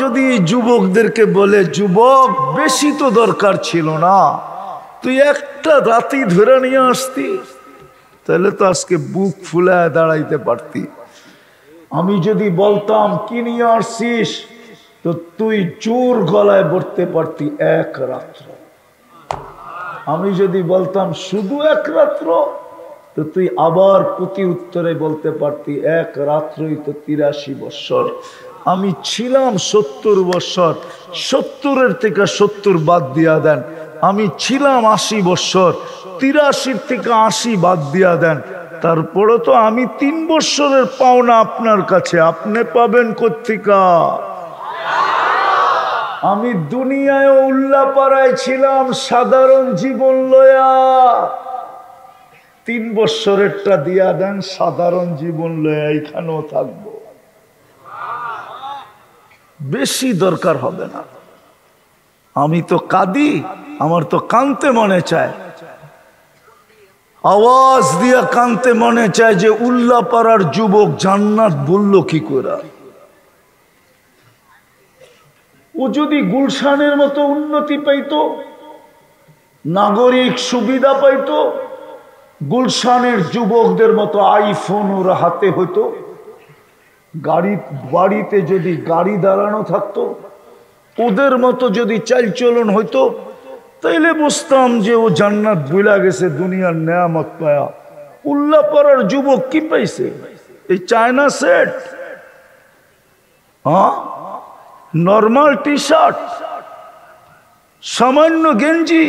যদি যুবকদেরকে বলে, যুবক বেশি তো দরকার ছিল না, তুই একটা রাতি ধরে নিয়ে আসতি, তাহলে তো আজকে বুক ফুলায় দাঁড়াইতে পারতি। আমি যদি বলতাম কি নিয়ে আসছিস, তো তুই জোর গলায় বলতে পারতি এক রাত্র। আমি যদি বলতাম শুধু এক রাত্র, তো তুই আবার প্রতি উত্তরে বলতে পারতি এক রাত্রই তো ৮৩ বৎসর। আমি ছিলাম ৭০ বৎসর, ৭০-এর থেকে ৭০ বাদ দিয়া দেন। আমি ছিলাম ৮০ বৎসর, ৮৩ থেকে ৮০ বাদ দিয়া দেন। তারপরে তো আমি ৩ বৎসরের পাওনা আপনার কাছে, আপনি পাবেন কোত্থেকা? আমি দুনিয়ায় উল্লাপাড়ায় ছিলাম সাধারণ জীবন লয়া, ৩ বৎসরেরটা দিয়া দেন, সাধারণ জীবন লয়া এখানেও থাকবো, বেশি দরকার হবে না। আমি তো কাঁদি, আমার তো কাঁদতে মনে চায়, আওয়াজ দিয়া কাঁদতে মনে চায় যে উল্লাপাড়ার যুবক জান্নাত বলল কি করে। ও যদি গুলশানের মতো উন্নতি পাইতো, নাগরিক সুবিধা পাইতো, গুলশানের যুবকদের মতো আইফোন ওর হাতে হইতো, বাড়িতে যদি গাড়ি দাঁড়ানো থাকতো, ওদের মতো যদি চালচলন হইতো, তাইলে বুঝতাম যে ও জান্নাত ভুলা গেছে দুনিয়ার নেয়ামত পায়া। উল্লাপাড়ার যুবক কি পাইছে? এই চায়না সেট, হ্যাঁ, নর্মাল টি শার্ট, সামান্য গেঞ্জি,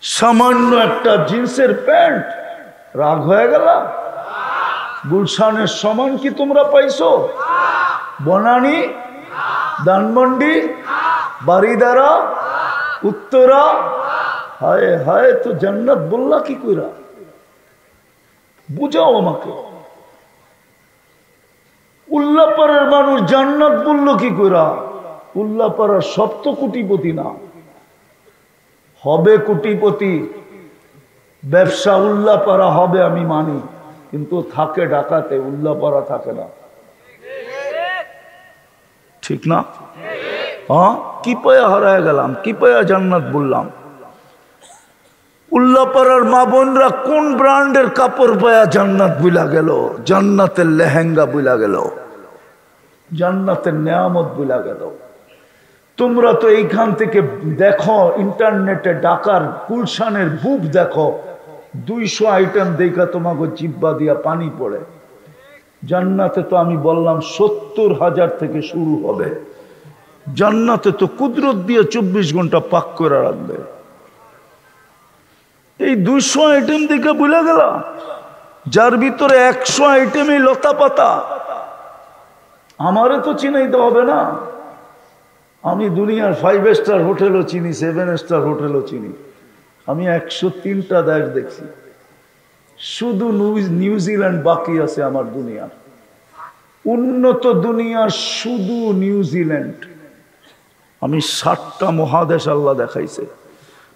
সামান্য একটা জিন্সের প্যান্ট, রাগ হয়ে গেল? গুলশানের সমান কি তোমরা পাইছো? বনানী, ধানমন্ডি, বারিদারা, উত্তরা, হায় হায়, তো জান্নাত বললা কি কইরা? বুঝাও আমাকে। উল্লাপাড়ার মানুষ জান্নাত বলল কি কইরা? উল্লাপাড়ার সব তো কোটিপতি না, হবে কোটিপতি, ব্যবসা উল্লাপাড়া হবে আমি মানি, কিন্তু থাকে ঢাকাতে, উল্লাপাড়া থাকে না, ঠিক না? হ্যাঁ, কি পায়া হারায় গেলাম, কি পায়া জান্নাত বললাম? উল্লাপাড়ার মা বোনরা কোন ব্র্যান্ডের কাপড় পায়া জান্নাত বুলা গেল, জান্নাতের লেহেঙ্গা বুলা গেল, জান্নাতের নেয়ামত বুলা গেল। তোমরা তো এইখান থেকে দেখো, ইন্টারনেটে ঢাকার গুলশানের বুক দেখো, 200 আইটেম দেখা তোমাকে জিব্বা দিয়া পানি পড়ে। জান্নাতে তো আমি বললাম ৭০,০০০ থেকে শুরু হবে। জান্নাতে তো কুদরত দিয়ে 24 ঘন্টা পাক করে রাখবে। এই 200 আইটেম দেখে ভুলে গেল, যার ভিতরে 100 আইটেমই লতা পাতা। আমারে তো চিনাইতে হবে না, আমি দুনিয়ার 5 স্টার হোটেলও চিনি, 7 স্টার হোটেলও চিনি। আমি 103টা দেশ দেখছি, শুধু নিউজিল্যান্ড বাকি আছে আমার দুনিয়ার। উন্নত দুনিয়ার শুধু নিউজিল্যান্ড। আমি 7টা মহাদেশ আল্লাহ দেখাইছে।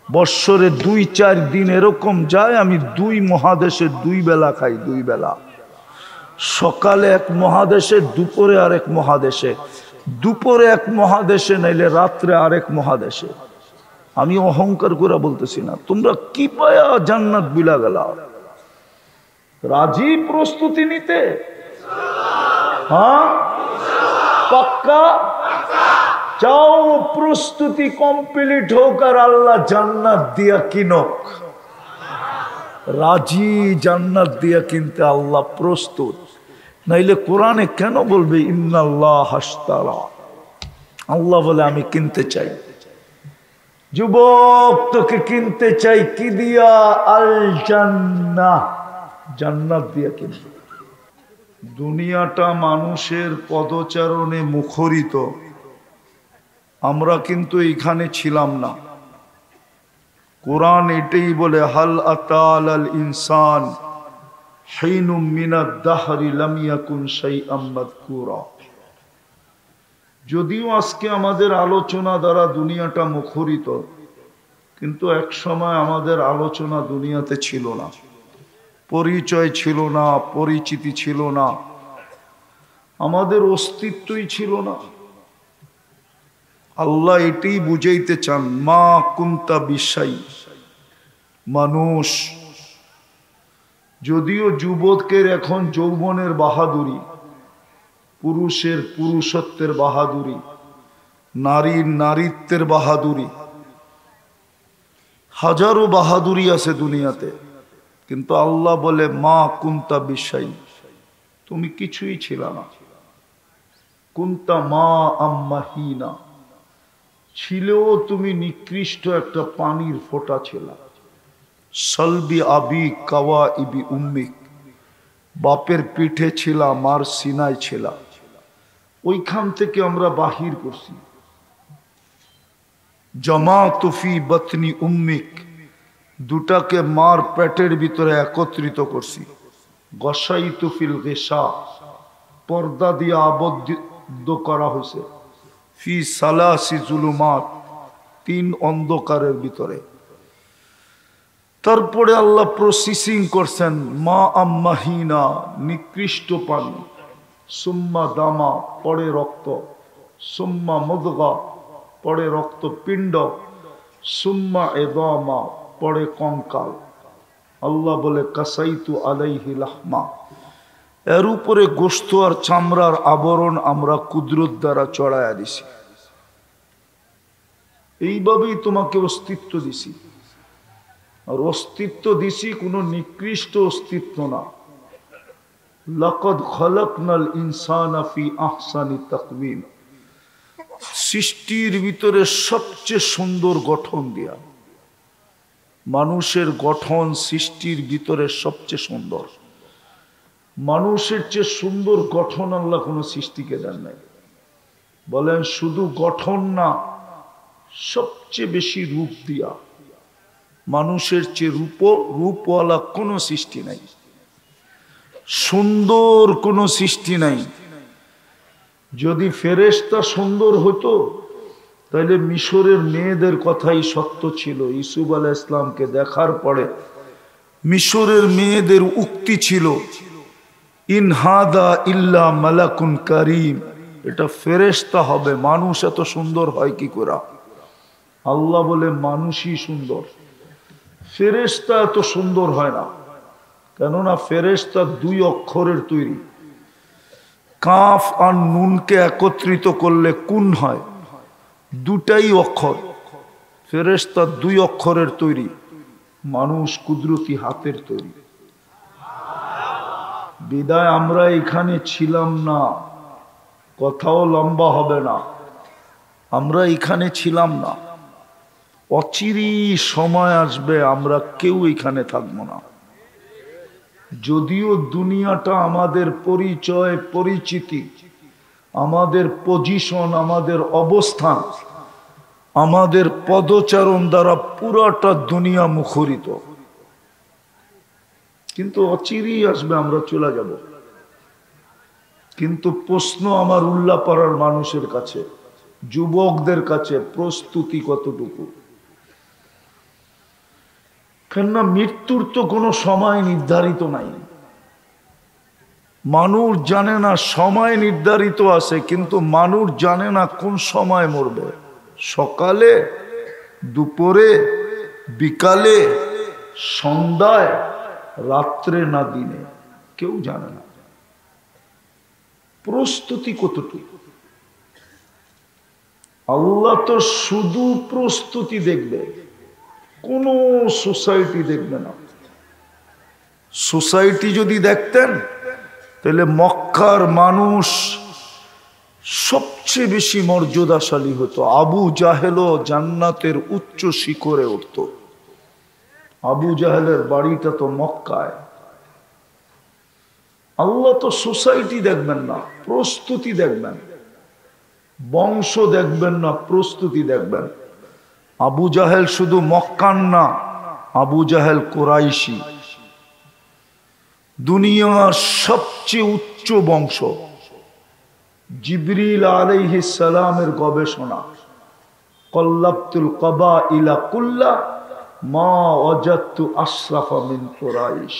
বৎসরে 2-4 দিন এরকম যায়, আমি 2 মহাদেশে 2 বেলা খাই, 2 বেলা। সকালে এক মহাদেশে, দুপুরে আরেক মহাদেশে, দুপুরে এক মহাদেশে, নাইলে রাত্রে আরেক মহাদেশে। আমি অহংকার করে বলতেছি না। তোমরা কি পায়া জান্নাত বিলা গেলা? রাজি প্রস্তুতি নিতে? হ্যাঁ, পাক্কা চাও? প্রস্তুতি কমপ্লিট হোক আর আল্লাহ জান্নাত দিয়া কিনক। রাজি জান্নাত দিয়া কিনতে আল্লাহ প্রস্তুত, নাইলে কোরআনে কেন বলবে ইন্নাল্লাহ হাশতারা? আল্লাহ বলে আমি কিনতে চাই। যুবক, তোকে কিনতে চাই কি দিয়া? আল জান্নাহ, জান্নাত দিয়া কিনতে। দুনিয়াটা মানুষের পদচারণে মুখরিত, আমরা কিন্তু এইখানে ছিলাম না। কোরআন এটাই বলে, হাল আতাল আল ইনসান হিনুম মিনাদ দাহরি লাম ইয়াকুন শাইআম মাযকুরা। যদিও আজকে আমাদের আলোচনা দ্বারা দুনিয়াটা মুখরিত, কিন্তু এক সময় আমাদের আলোচনা দুনিয়াতে ছিল না, পরিচয় ছিল না, পরিচিতি ছিল না, আমাদের অস্তিত্বই ছিল না। আল্লাহ এটাই বুঝাইতে চান, মা কুন্তা বিশাই। মানুষ যদিও যুবকের এখন যৌবনের বাহাদুরি, পুরুষের পুরুষত্বের বাহাদুরি, নারীর নারীত্বের বাহাদুরি, হাজারো বাহাদুরি আছে দুনিয়াতে, কিন্তু আল্লাহ বলে মা কুন্তা বিশাই, তুমি কিছুই ছিল না। কুন্তা মা আম্মাহিনা, ছিলেও তুমি নিকৃষ্ট একটা পানির ফোঁটা ছিল। সলবি আবি কাওয়া ইবি উম্মিক, বাপের পিঠে ছিল, মার সিনায় ছিল, ওইখান থেকে আমরা বাহির করছি। জামা তুফি বতনি উম্মিক, দুটাকে মার পেটের ভিতরে একত্রিত করছি। গসাই তুফিল গেসা, পর্দা দিয়ে আবদ্ধ করা হয়েছে। ফি সালাসি জুলুমাত, 3 অন্ধকারের ভিতরে। তারপরে আল্লাহ প্রসেসিং করছেন, মা আম্মাহিনা, নিকৃষ্ট পানি, সুম্মা দামা, পড়ে রক্ত, সুম্মা মুদগা, পড়ে রক্তপিণ্ড, সুম্মা এদামা, পড়ে কঙ্কাল। আল্লাহ বলে কাসাইতু আলাইহি লাহমা, এর উপরে গোশত আর চামড়ার আবরণ আমরা কুদরত দ্বারা চড়াইয়া দিছি। এইভাবেই তোমাকে অস্তিত্ব দিছি। আর অস্তিত্ব দিছি কোনো নিকৃষ্ট অস্তিত্ব না। লাকাদ খালাকনাল ইনসানা ফি আহসানি তাকওয়িম, সৃষ্টির ভিতরে সবচেয়ে সুন্দর গঠন দিয়া। মানুষের গঠন সৃষ্টির ভিতরে সবচেয়ে সুন্দর। মানুষের চেয়ে সুন্দর গঠন আল্লাহ কোনো সৃষ্টিকে দেন নাই। বলেন শুধু গঠন না, সবচেয়ে বেশি রূপ দিয়া। মানুষের চেয়ে রূপওয়ালা কোনো সৃষ্টি নাই, সুন্দর কোনো সৃষ্টি নাই। যদি ফেরেশতা সুন্দর হতো তাহলে মিশরের মেয়েদের কথাই সত্য ছিল। ইউসুফ আলাইহিস সালামকে দেখার পরে মিশরের মেয়েদের উক্তি ছিল, ইন হাদা ইল্লা মালাকুন কারীম, এটা ফেরেশতা হবে, মানুষ এত সুন্দর হয় কি করে? আল্লাহ বলে মানুষই সুন্দর, ফেরেশতা এত সুন্দর হয় না। কেননা ফেরেশতা 2 অক্ষরের তৈরি। কাফ আর নুনকে একত্রিত করলে কুন হয়, দুটাই অক্ষর। ফেরেশতা 2 অক্ষরের তৈরি, মানুষ কুদরতি হাতের তৈরি। বিদায় আমরা এখানে ছিলাম না, কথাও লম্বা হবে না। আমরা এখানে ছিলাম না, অচিরি সময় আসবে আমরা কেউ এখানে থাকবো না। যদিও দুনিয়াটা আমাদের পরিচয়, পরিচিতি, আমাদের পজিশন, আমাদের অবস্থান, আমাদের পদচারণ দ্বারা পুরাটা দুনিয়া মুখরিত, কিন্তু অচিরেই আসবে আমরা চলে যাব। কিন্তু প্রশ্ন আমার উল্লাপাড়ার মানুষের কাছে, যুবকদের কাছে, প্রস্তুতি কতটুকু? কেননা মৃত্যুর তো কোনো সময় নির্ধারিত নাই। মানুষ জানে না, সময় নির্ধারিত আছে, কিন্তু মানুষ জানে না কোন সময় মরবে। সকালে, দুপুরে, বিকালে, সন্ধ্যায়, রাত্রে না দিনে, কেউ জানে না। প্রস্তুতি কতটুকু? আল্লাহ তো শুধু প্রস্তুতি দেখবে, কোন সোসাইটি দেখবে না। সোসাইটি যদি দেখতেন তাহলে মক্কার মানুষ সবচেয়ে বেশি মর্যাদাশালী হতো। আবু জাহেলও জান্নাতের উচ্চ শিখরে উঠত। আবু জাহেলের বাড়িটা তো মক্কায়। আল্লাহ তো সোসাইটি দেখবেন না, প্রস্তুতি দেখবেন। বংশ দেখবেন না, প্রস্তুতি দেখবেন। আবু জাহেল শুধু মক্কান না, আবু জাহেল কুরাইশি, দুনিয়ার সবচেয়ে উচ্চ বংশ। জিবরিল আলাইহিস সালামের গবেষণা, কল্লাবতুল কবাইলা কুল্লা মা ওয়াজাদতু আশরাফা মিন কুরাইশ,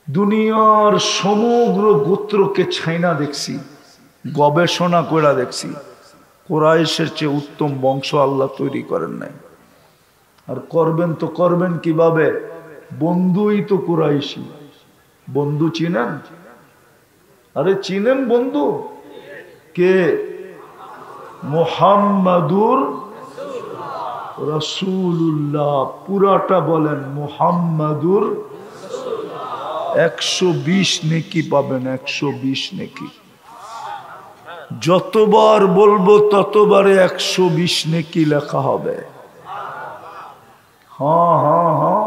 দুনিয়ার সমগ্র গোত্রকে ছাইনা দেখছি, গবেষণা করে দেখছি। কুরাইশের চেয়ে উত্তম বংশ আল্লাহ তৈরি করেন নাই। আর করবেন তো করবেন কিভাবে? বন্ধুই তো কুরাইশি। বন্ধু চিনেন? আরে চিনেন বন্ধু কে? মুহাম্মাদুর রাসূলুল্লাহ। পুরাটা বলেন মুহাম্মাদুর। 120 নেকি পাবেন, 120 নেকি। যতবার বলবো ততবারে 120 নেকি লেখা হবে। হ্যাঁ হ্যাঁ হ্যাঁ,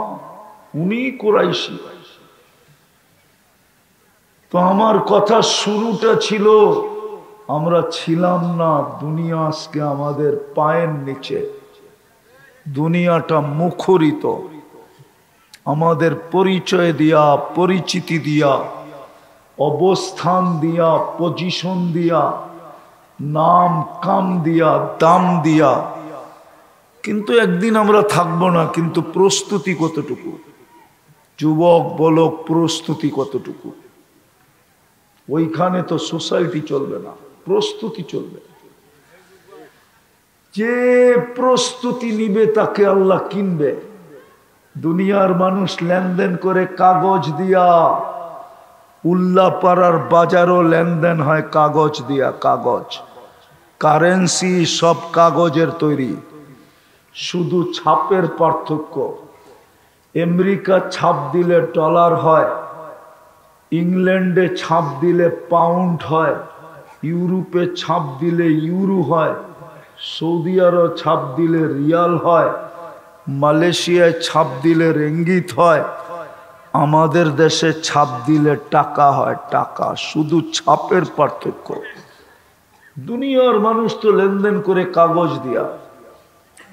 উনি কুরাইশি। তো আমার কথা শুরুটা ছিল, আমরা ছিলাম না, দুনিয়া আজকে আমাদের পায়ের নিচে। দুনিয়াটা মুখরিত আমাদের পরিচয় দিয়া, পরিচিতি দিয়া, অবস্থান দিয়া, পজিশন দিয়া, নাম কাম দিয়া, দাম দিয়া। কিন্তু একদিন আমরা থাকবো না। কিন্তু প্রস্তুতি কতটুকু? যুবক বলো, প্রস্তুতি কতটুকু? ওইখানে তো সোসাইটি চলবে না, প্রস্তুতি চলবে। যে প্রস্তুতি নিবে তাকে আল্লাহ কিনবে। দুনিয়ার মানুষ লেনদেন করে কাগজ দিয়া। উল্লাপাড়ার বাজারও লেনদেন হয় কাগজ দিয়া। কাগজ, কারেন্সি সব কাগজের তৈরি, শুধু ছাপের পার্থক্য। আমেরিকা ছাপ দিলে ডলার হয়, ইংল্যান্ডে ছাপ দিলে পাউন্ড হয়, ইউরোপে ছাপ দিলে ইউরো হয়, সৌদি আরব ছাপ দিলে রিয়াল হয়, মালয়েশিয়ায় ছাপ দিলে রেঙ্গিত হয়, আমাদের দেশে ছাপ দিলে টাকা হয়। টাকা, শুধু ছাপের পার্থক্য। দুনিয়ার মানুষ তো লেনদেন করে কাগজ দিয়া,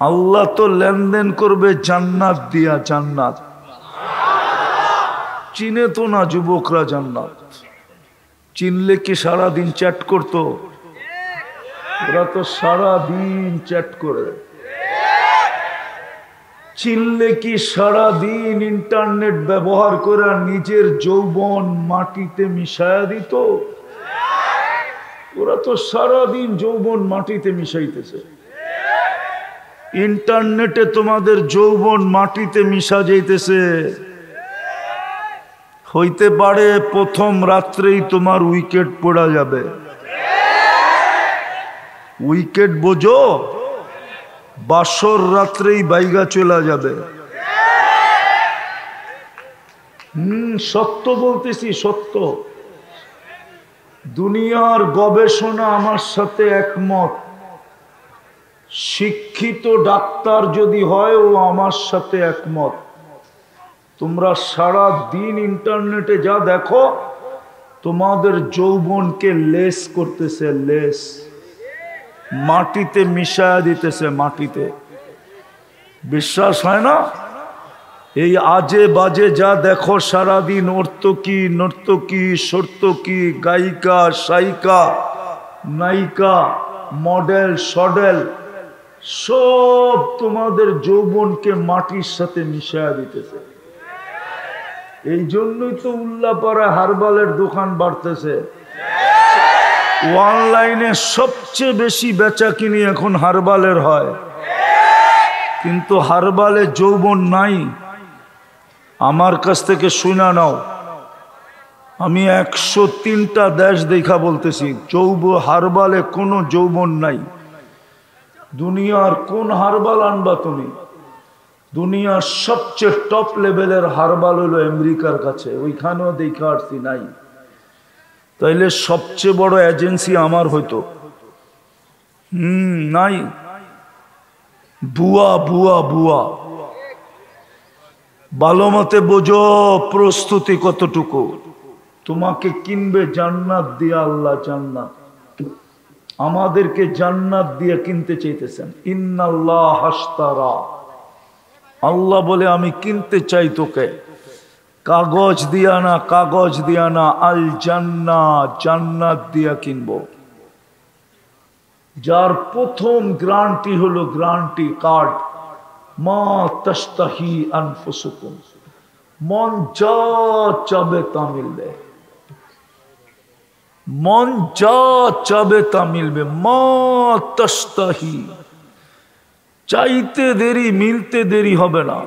আল্লাহ তো লেনদেন করবে জান্নাত দিয়া। জান্নাত চিনে তো না যুবকরা জান্নাত। চিনলে কি সারাদিন চ্যাট করতো? ওরা তো সারাদিন চ্যাট করে। চিনলে কি সারাদিন ইন্টারনেট ব্যবহার করে নিজের যৌবন মাটিতে মিশায়া দিত? ওরা তো সারাদিন যৌবন মাটিতে মিশাইতেছে। ইন্টারনেটে তোমাদের যৌবন মাটিতে মিশা যাইতেছে। হইতে পারে প্রথম রাত্রেই তোমার উইকেট পড়া যাবে। উইকেট বোঝো? বাসর রাত্রেই বাইগা চলা যাবে। সত্য বলতেছি, সত্য। দুনিয়ার গবেষণা আমার সাথে একমত। শিক্ষিত ডাক্তার যদি হয়, ও আমার সাথে একমত। তোমরা সারা দিন ইন্টারনেটে যা দেখো, তোমাদের যৌবনকে লেস করতেছে, লেস মাটিতে মিশায়া দিতেছে। মাটিতে বিশ্বাস হয় না? এই আজে বাজে যা দেখো সারাদিন, নর্তকী নর্তকী, সর্তকী, গায়িকা, সায়িকা, নায়িকা, মডেল, সডেল, সব তোমাদের যৌবনকে মাটির সাথে মিশায়া দিতেছে। এই জন্যই তো উল্লাপাড়ায় হারবালের দোকান বাড়তেছে। অনলাইনে সবচেয়ে বেশি বেচা কিনি এখন হারবালের হয়। কিন্তু হারবালে যৌবন নাই। আমার কাছ থেকে শুনা নাও, আমি 103টা দেশ দেখা বলতেছি, হারবালে কোনো যৌবন নাই। দুনিয়ার কোন হারবাল আনবা তুমি? দুনিয়ার সবচেয়ে টপ লেভেলের হারবাল হলো আমেরিকার কাছে, ওইখানেও দেখা আসছি নাই। তাইলে সবচেয়ে বড় এজেন্সি আমার হইতো। নাই। বুয়া বুয়া বুয়া। ভালো মতে বোঝো প্রস্তুতি কতটুকু। তোমাকে কিনবে জান্নাত দিয়া আল্লাহ। জান্নাত, আমাদেরকে জান্নাত দিয়ে কিনতে চাইতেছেন। ইন্নাল্লাহ হাশতারা, আল্লাহ বলে আমি কিনতে চাই তোকে। কাগজ দিয়া না, কাগজ দিয়া না, আল জান্নাত, জান্নাত দিয়া কিনবো। যার প্রথম গ্যারান্টি হলো গ্যারান্টি কার্ড, মা তাশতাহি আনফুসুকুম, মন যা চাবে তা মিলবে। মন যা চাবে তা মিলবে, মা তাস্তাহি, চাইতে দেরি মিলতে দেরি হবে না।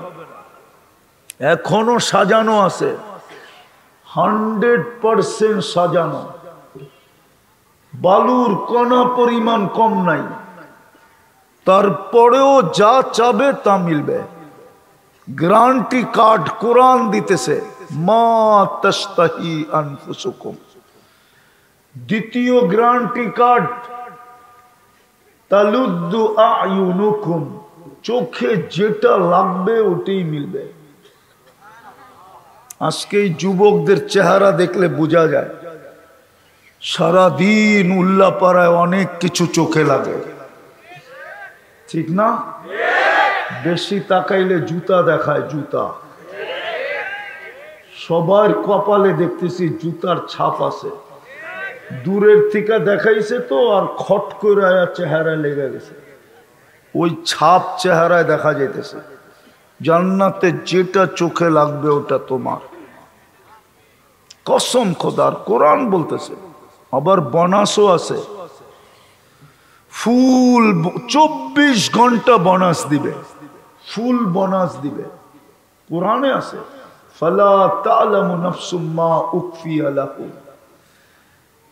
এখনো সাজানো আছে, 100% সাজানো, বালুর কণা পরিমাণ কম নাই, তারপরেও যা চাবে তা মিলবে। গ্যারান্টি কার্ড কোরআন দিতেছে, মা তাস্তাহি আনফুসুকুম। দ্বিতীয় গ্যারান্টি কার্ড, তালুদ্দু আয়ুনুকুম, চোখে যেটা লাগবে ওটাই মিলবে। আজকে এই যুবকদের চেহারা দেখলে বোঝা যায়, সারাদিন উল্লাপাড়ায় অনেক কিছু চোখে লাগে, ঠিক না? বেশি তাকাইলে জুতা দেখায়, জুতা। সবার কপালে দেখতেছি জুতার ছাপ আছে, দূরের থেকে দেখাইছে তো আর খট করে চেহারা লেগে গেছে, ওই ছাপ চেহারায় দেখা যাইতেছে। জান্নাতে যেটা চোখে লাগবে ওটা তোমার, কসম খোদার, কোরআন বলতেছে। আবার বোনাসও আছে, ফুল 24 ঘন্টা বোনাস দিবে, ফুল বোনাস দিবে, কোরআনে আছে। ফালা তা'লামু নাফসুম মা উখফিয়া লাহুম,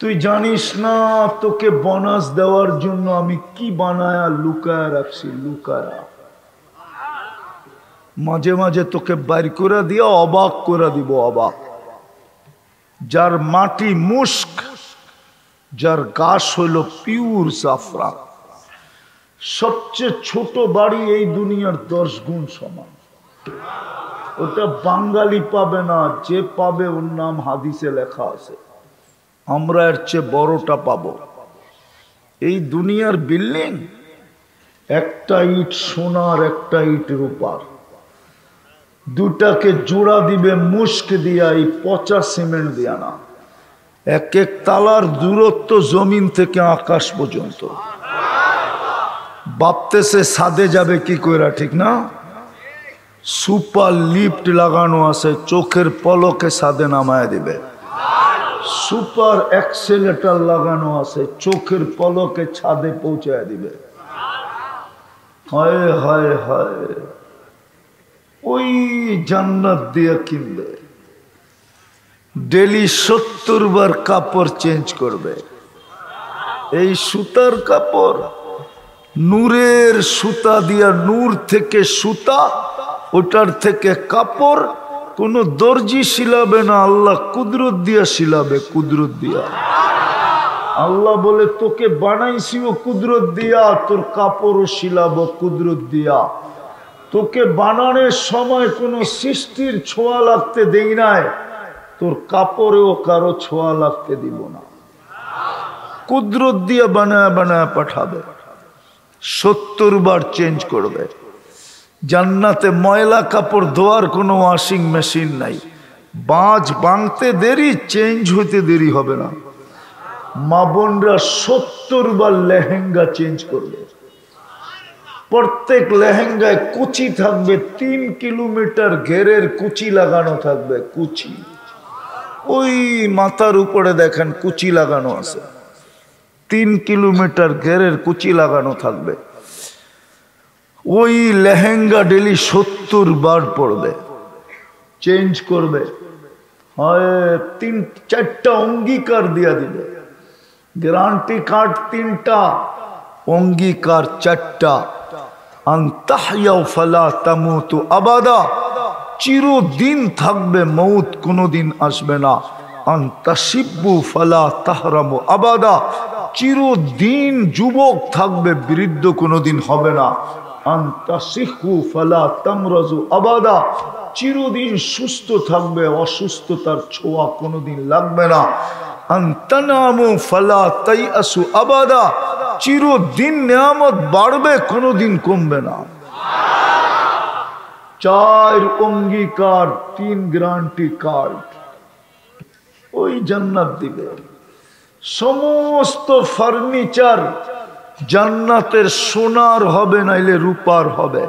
তুই জানিস না তোকে বোনাস দেওয়ার জন্য আমি কি বানায়া লুকায় রাখছি, লুকায়া। মাঝে মাঝে তোকে বাইর করে দিয়া অবাক করে দিব, অবাক। যার মাটি মুস্ক, যার গাছ হইল পিওর জাফরান, সবচেয়ে ছোট বাড়ি এই দুনিয়ার 10 গুণ সমান। ওটা বাঙালি পাবে না, যে পাবে ওর নাম হাদিসে লেখা আছে। আমরা এর চেয়ে বড়টা পাবো। এই দুনিয়ার বিল্ডিং, একটা ইট সোনার, একটা ইট রূপার, দুটাকে জোড়া দিবে মুস্ক দিয়া, এই পচা সিমেন্ট দিয়া না। এক এক তালার দূরত্ব জমিন থেকে আকাশ পর্যন্ত। ভাবতেছে ছাদে যাবে কি কইরা, ঠিক না? সুপার লিফট লাগানো আছে, চোখের পলকে ছাদে নামায় দিবে। সুপার অ্যাক্সেলেটর লাগানো আছে, চোখের পলকে ছাদে পৌঁছায় দিবে। হায় হায় হায়, ওই জান্নাত দিয়ে কিনবে। ডেলি 70 বার কাপড় চেঞ্জ করবে। এই সুতার কাপড়, নূরের সুতা দিয়া, নূর থেকে সুতা, ওটার থেকে কাপড়। কোন দর্জি শিলাবে না, আল্লাহ কুদরত দিয়া শিলাবে, কুদরত দিয়া। আল্লাহ বলে তোকে বানাইছি ও কুদরত দিয়া, তোর কাপড়ও শিলাবো কুদরত দিয়া। তোকে বানানোর সময় কোন সৃষ্টির ছোঁয়া লাগতে দেই নাই, তোর কাপড়েও কারো ছোঁয়া লাগতে দিব না। কুদরত দিয়ে বানায় বানায় পাঠাবে, 70 বার চেঞ্জ করবে। জান্নাতে ময়লা কাপড় ধোয়ার কোনো ওয়াশিং মেশিন নাই। বাঁচ ভাঙতে দেরি, চেঞ্জ হইতে দেরি হবে না। মা বোনরা 70 বার লেহেঙ্গা চেঞ্জ করবে। প্রত্যেক লেহেঙ্গায় কুচি থাকবে, 3 কিলোমিটার ঘেরের কুচি লাগানো থাকবে, কুচি। ওই মাথার উপরে দেখেন কুচি লাগানো আছে, 3 কিলোমিটার ঘেরের কুচি লাগানো থাকবে। ওই লেহেঙ্গা ডেলি 70 বার পড়বে, চেঞ্জ করবে। হয় 3-4টা অঙ্গীকার দিয়া দিবে, গ্যারান্টি কার্ড 3টা, অঙ্গীকার 4টা। আনতাহইয়াউ ফালা তামুতু আবাদা, চিরদিন থাকবে, মৌত কোনোদিন আসবে না। আনতাশিব্বু ফালা তাহরামু আবাদা, চিরদিন যুবক থাকবে, বৃদ্ধ কোনোদিন হবে না। আনতাসিহু ফালা তামরাজু আবাদা, চিরদিন সুস্থ থাকবে, অসুস্থতার ছোঁয়া কোনোদিন লাগবে না। আনতানামু ফালা তাইআসু আবাদা, চিরদিন নিয়ামত বাড়বে, কোনোদিন কমবে না। 4 অঙ্গীকার, 3 গ্যারান্টি কার্ড, ওই জান্নাত দিবে। সমস্ত ফার্নিচার জান্নাতের সোনার হবে, নাইলে রূপার হবে,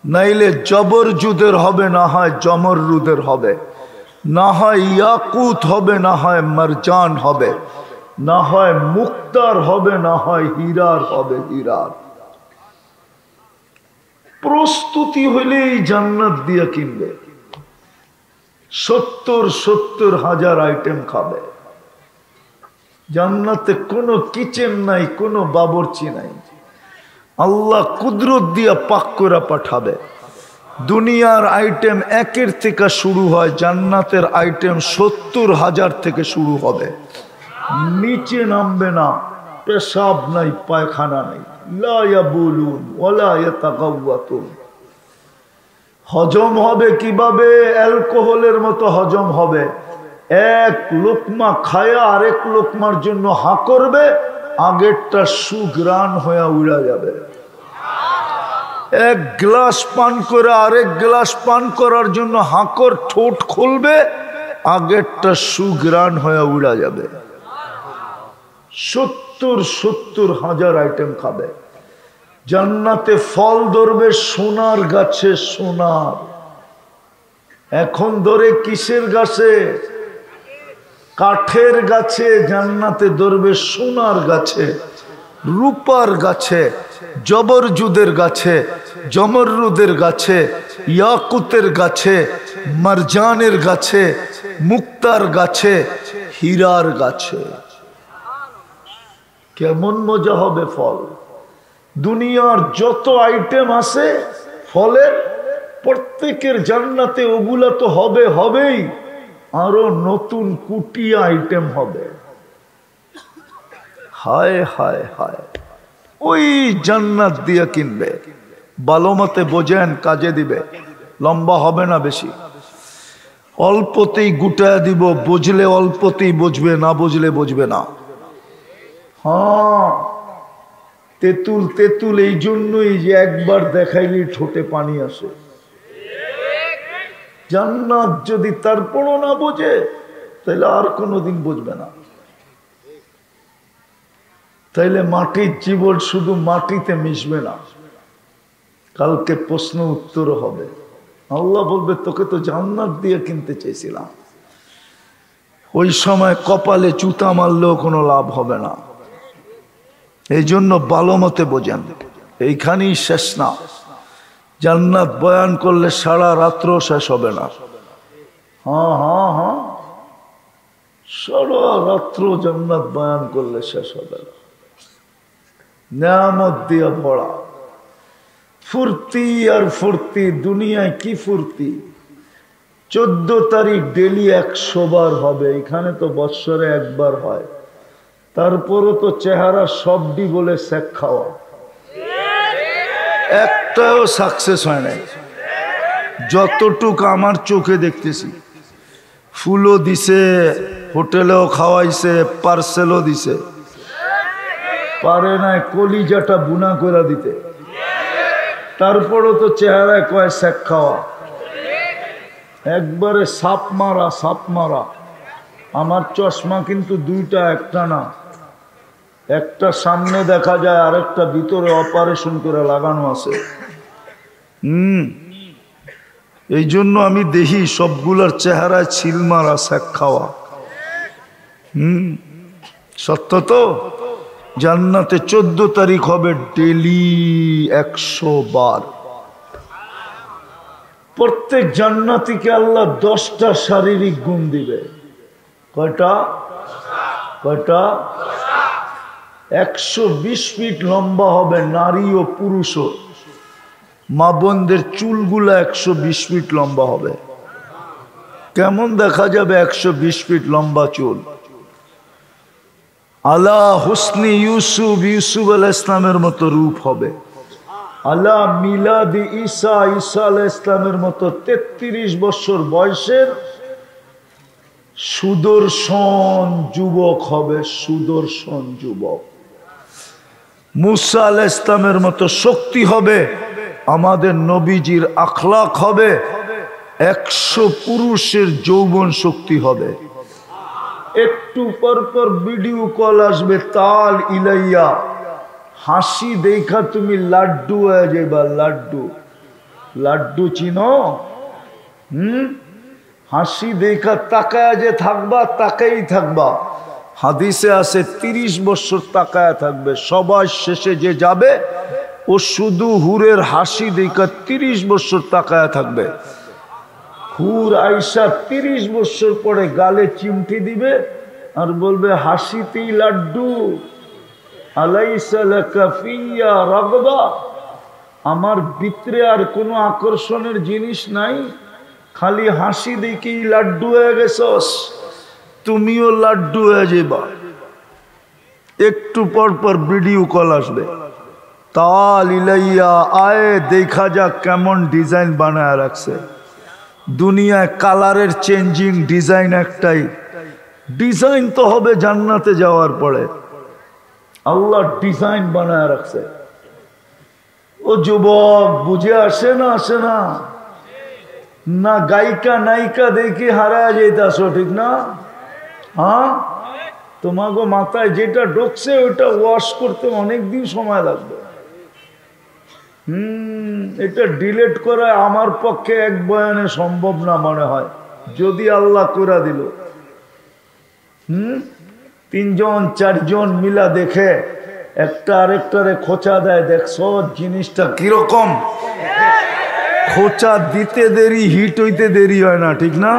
নাইলে জবরজুদের হবে, না হয় জমররুদের হবে। না হয় ইয়াকুত হবে, না হয় মারজান হবে, না হয় মুক্তার হবে, না হয় হীরার হবে। হীরার প্রস্তুতি হইলেই জান্নাত দিয়া কিনবে। 70,000 আইটেম খাবে। জান্নাতে কোনো কিচেন নাই, কোনো বাবরচি নাই। আল্লাহ কুদরত দিয়া পাক করে পাঠাবে। দুনিয়ার আইটেম 1 থেকে শুরু হয়, জান্নাতের আইটেম 70,000 থেকে শুরু হবে। নিচে নামবে না, পেশাব নাই, পায়খানা নাই। লা ইয়াবুলুন ওয়ালা ইয়াতাগাওয়াতুন। হজম হবে কিভাবে? অ্যালকোহলের মতো হজম হবে। এক লোকমা খায়া আরেক লোকমার জন্য হা করবে, আগেরটা সুগ্রাণ হয়ে উড়া যাবে। এক গ্লাস পান করে আরেক গ্লাস পান করার জন্য হাঁকর ঠোঁট খুলবে, আগেরটা সুগ্রাণ হয়ে উড়া যাবে। 70,000 আইটেম খাবে। জান্নাতে ফল ধরবে সোনার গাছে, সোনার। এখন ধরে কিসের গাছে? কাঠের গাছে। জান্নাতে ধরবে সোনার গাছে, রূপার গাছে, জবরজুদের গাছে, জমরুদের গাছে, ইয়াকুতের গাছে, মারজানের গাছে, মুক্তার গাছে, হীরার গাছে। কেমন মজা হবে ফল। দুনিয়ার যত আইটেম আছে ফলের, প্রত্যেকের জান্নাতে ওগুলা তো হবে, হবেই, আরো নতুন কুটিয়া আইটেম হবে। হায় হায় হায়। ওই জান্নাত দিয়া কিনবে। ভালো মতে বোঝেন, কাজে দিবে। লম্বা হবে না বেশি, অল্পতেই গুটায় দিব। বুঝলে অল্পতেই বুঝবে, না বুঝলে বুঝবে না। হ্যাঁ, তেঁতুল তেঁতুল এই জন্যই যে একবার দেখাইলেই ঠোঁটে পানি আসে। জান্নাত যদি তারপরও না বোঝে, তাহলে আর কোনোদিন বুঝবে না। তাইলে মাটির জীবন শুধু মাটিতে মিশবে না, কালকে প্রশ্ন উত্তর হবে। আল্লাহ বলবে, তোকে তো জান্নাত দিয়ে কিনতে চেয়েছিলাম। ওই সময় কপালে জুতা মারলেও কোনো লাভ হবে না। এই জন্য ভালো মতে বোঝেন, এইখানেই শেষ না। জান্নাত বয়ান করলে সারা রাত্র শেষ হবে না। হ্যাঁ হ্যাঁ হ্যাঁ, সারা রাত্র জান্নাত বয়ান করলে শেষ হবে না। নিয়ামত দিয়া ভরা, ফুর্তি আর ফুর্তি। দুনিয়ায় কি ফুর্তি? 14 তারিখ ডেলি 100 বার হবে। এখানে তো বৎসরে একবার হয়। তারপরও তো চেহারা সবডি বলে শেখ খাওয়া, একটাও সাকসেস হয় নাই। যতটুক আমার চোখে দেখতেছি, ফুলও দিছে, হোটেলেও খাওয়াইছে, পার্সেলও দিছে, পারে নাই কলিজাটা বুনা করে দিতে। তারপরও তো চেহারায় কয় শেখ খাওয়া। একবারে সাপ মারা, সাপ মারা। আমার চশমা কিন্তু দুইটা, একটা না। একটা সামনে দেখা যায়, আরেকটা ভিতরে অপারেশন করে লাগানো আছে। এই জন্য আমি দেখি সবগুলার চেহারায় ছিল মারা, শেখ খাওয়া। সত্য তো। জান্নাতে 14 তারিখ হবে ডেলি 100 বার। প্রত্যেক জান্নাতীকে আল্লাহ 10টা শারীরিক গুণ দিবে। কয়টা? কয়টা? 120 ফিট লম্বা হবে, নারী ও পুরুষও। মা বোনদের চুলগুলা 120 ফিট লম্বা হবে। কেমন দেখা যাবে 120 ফিট লম্বা চুল? আলা হুসনি ইউসুফ, ইউসুফ আলাইহিস ইসলামের মতো রূপ হবে। আলা মিলাদি ঈসা, ঈসা আলাইহিস ইসলামের মতো 33 বছর বয়সের সুদর্শন যুবক হবে। সুদর্শন যুবক। মুসা আলাইহিস ইসলামের মতো শক্তি হবে। আমাদের নবীজির আখলাক হবে। 100 পুরুষের যৌবন শক্তি হবে। একটু পর পর ভিডিও কল আসবে, তাল ইলাইয়া। হাসি দেখা তুমি লাড্ডু হয়ে যাবা। লাড্ডু, লাড্ডু চিনো? হাসি দেখা তাকায় যে থাকবা তাকাই থাকবা। হাদিসে আছে 30 বছর তাকায় থাকবে, সবার শেষে যে যাবে ও শুধু হুরের হাসি দেখা 30 বছর তাকায় থাকবে। হুর আইসা 30 বছর পরে গালে চিমটি দিবে আর বলবে হাসিতেই লাড্ডু, আলাইসা লাকা ফিয়া রাগবা, আমার ভিতরে আর কোনো আকর্ষণের জিনিস নাই, খালি হাসি দেখেই লাড্ডু হয়ে গেছস, তুমিও লাড্ডু হয়ে যাবা। একটু পর পর ভিডিও কল আসবে, তাল ইলাইয়া আয়ে দেখা যাক কেমন ডিজাইন বানায় রাখছে। দুনিয়ায় কালারের চেঞ্জিং ডিজাইন একটাই, ডিজাইন তো হবে জান্নাতে যাওয়ার পরে। আল্লাহ ডিজাইন বানায় রাখছে। ও যুবক বুঝে আসে না, আসে না? না গায়িকা নায়িকা দেখে হারায় যেতাস, ঠিক না? হ্যাঁ, তোমাকে মাথায় যেটা ঢুকছে ওইটা ওয়াশ করতে অনেকদিন সময় লাগবে। এটা ডিলিট করা আমার পক্ষে এক বয়ানে সম্ভব না মনে হয়, যদি আল্লাহ করে দিল। 3 জন 4 জন মিলা দেখে একটা আরেকটারে খোঁচা দেয়, দেখছো জিনিসটা কিরকম। খোঁচা দিতে দেরি, হিট হইতে দেরি হয় না, ঠিক না?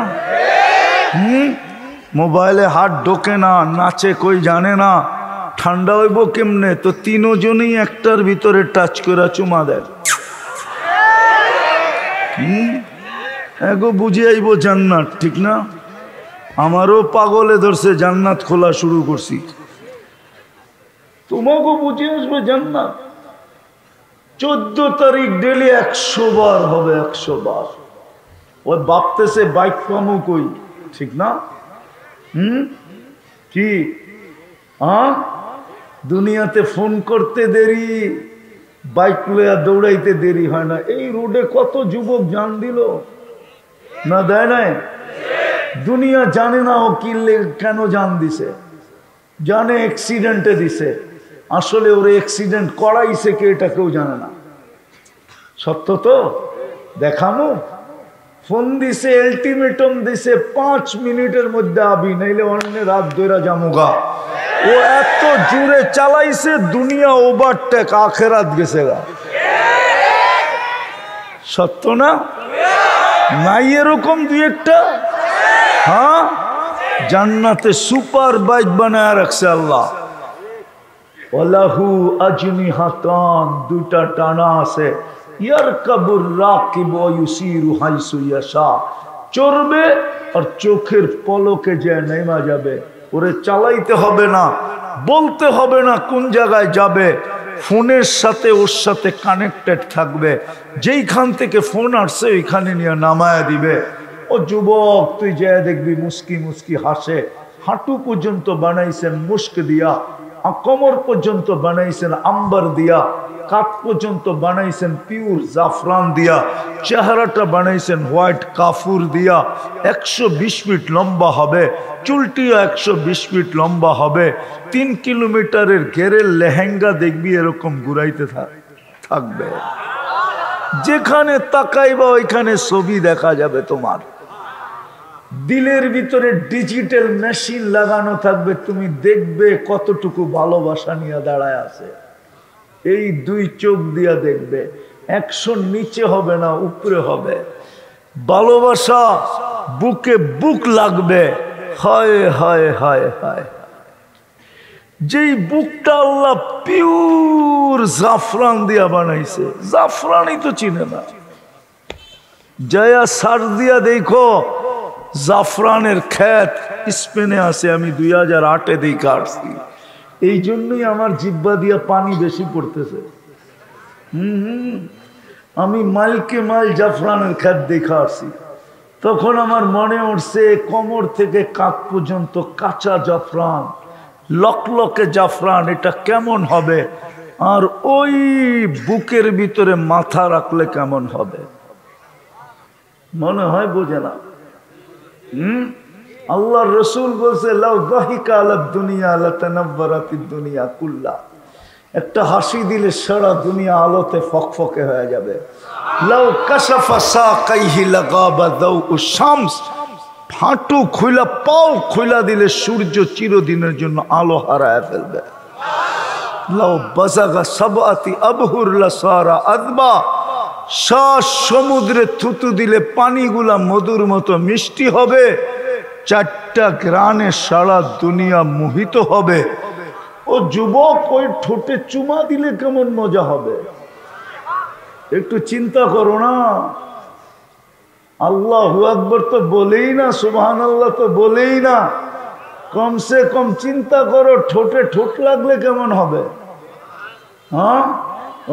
মোবাইলে হাত ঢোকে না, নাচে কই জানে না, ঠান্ডা হইব কেমনে, তো 3 জনই একটার ভিতরে টাচ করে চুমা দেয়। এগো বুঝে আইব জান্নাত, ঠিক না? আমারও পাগলে ধরছে, জান্নাত খোলা শুরু করছি, তোমাকেও বুঝে আসবে জান্নাত। 14 তারিখ ডেলি 100 বার হবে, 100 বার। ওই ভাবতেছে বাইক পামু কই, ঠিক না? কি দুনিয়াতে ফোন করতে দেরি, বাইক লইয়া দৌড়াইতে দেরি হয় না। এই রোডে কত যুবক জান দিল না, দেয় নাই? দুনিয়া জানে না ও কি কেন জান দিছে, জানে অ্যাক্সিডেন্টে দিছে, আসলে ওরে অ্যাক্সিডেন্ট করাইছে কে এটা কেউ জানে না। সত্য তো দেখামো, ফোন দিছে, আলটিমেটাম দিছে 5 মিনিটের মধ্যে আবি, নাইলে অন্য রাত ধরে জামুগা। ও এত জোরে চালাইছে, দুনিয়া ওভারটেক, আখেরাত গেছে গা। সত্য না? নাই এরকম 2-1টা? হ্যাঁ, জান্নাতে সুপার বাইক বানায় রাখছে আল্লাহ। ওয়ালাহু আজনিহাতান, 2টা টানা আছে। ইয়ারকাবুর রাকিব ওয়া ইউসিরু হাইসু ইয়াশা, চড়বে আর চোখের পলকে যে নেমা যাবে। ওরে চালাইতে হবে না, বলতে হবে না কোন জায়গায় যাবে, ফোনের সাথে ওর সাথে কানেক্টেড থাকবে, যেইখান থেকে ফোন আসছে ওইখানে নিয়ে নামায়া দিবে। ও যুবক তুই যে দেখবি মুস্কি মুস্কি হাসে, হাঁটু পর্যন্ত বানাইছেন মুস্ক দিয়া, কোমর পর্যন্ত বানাইছেন আম্বার দিয়া, কাপ পর্যন্ত বানাইছেন পিওর জাফরান দিয়া, চেহারাটা বানাইছেন হোয়াইট কাফুর দিয়া। 120 ফিট লম্বা হবে, চুলটিও 120 ফিট লম্বা হবে। 3 কিলোমিটারের ঘেরের লেহেঙ্গা দেখবি এরকম ঘুরাইতে থাকবে, যেখানে তাকাইবা ওইখানে ছবি দেখা যাবে তোমার। দিলের ভিতরে ডিজিটাল মেশিন লাগানো থাকবে, তুমি দেখবে কতটুকু ভালোবাসা নিয়ে দাঁড়ায় আছে। এই 2 চোখ দিয়া দেখবে, 100 নিচে হবে না, উপরে হবে। ভালোবাসা বুকে বুক লাগবে, হায় হায় হায় হায়। যেই বুকটা আল্লাহ পিওর জাফরান দিয়া বানাইছে, জাফরানই তো চিনে না, জয়া সার দিয়া দেখো জাফরানের ক্ষেত স্পেনে আছে। আমি 2008-এ দেখে আসছি, এই জন্যই আমার জিব্বা দিয়া পানি বেশি পড়তেছে। আমি মাইলকে মাইল জাফরানের ক্ষেত দেখে আসছি, তখন আমার মনে উঠছে কোমর থেকে কাঁধ পর্যন্ত কাঁচা জাফরান, লকলকে জাফরান, এটা কেমন হবে, আর ওই বুকের ভিতরে মাথা রাখলে কেমন হবে। মনে হয় বোঝে না। আল্লাহ রসুল বলছে লাউ যাহিকা আলাদ দুনিয়া লাতানাব্বারাতিদ দুনিয়া কুল্লা, একটা হাসি দিলে সারা দুনিয়া আলোতে ফকফকে হয়ে যাবে। লাউ কাশাফা সাকাইহি লাগাবা দাউউশ শামস, হাঁটু খুইলা পাও খুইলা দিলে সূর্য চিরদিনের জন্য আলো হারায় ফেলবে। লাউ বাজাগা সাবআতি আবহুর লাসারা আযবা, শ্বাস সমুদ্রে থুতু দিলে পানিগুলা মধুর মতো মিষ্টি হবে। 4টা গ্রানে সারা দুনিয়া মোহিত হবে। ও যুবক, ওই ঠোঁটে চুমা দিলে কেমন মজা হবে একটু চিন্তা করো না। আল্লাহু আকবার তো বলেই না, সুবহানাল্লাহ তো বলেই না, কমসে কম চিন্তা করো ঠোঁটে ঠোঁট লাগলে কেমন হবে। হ্যাঁ,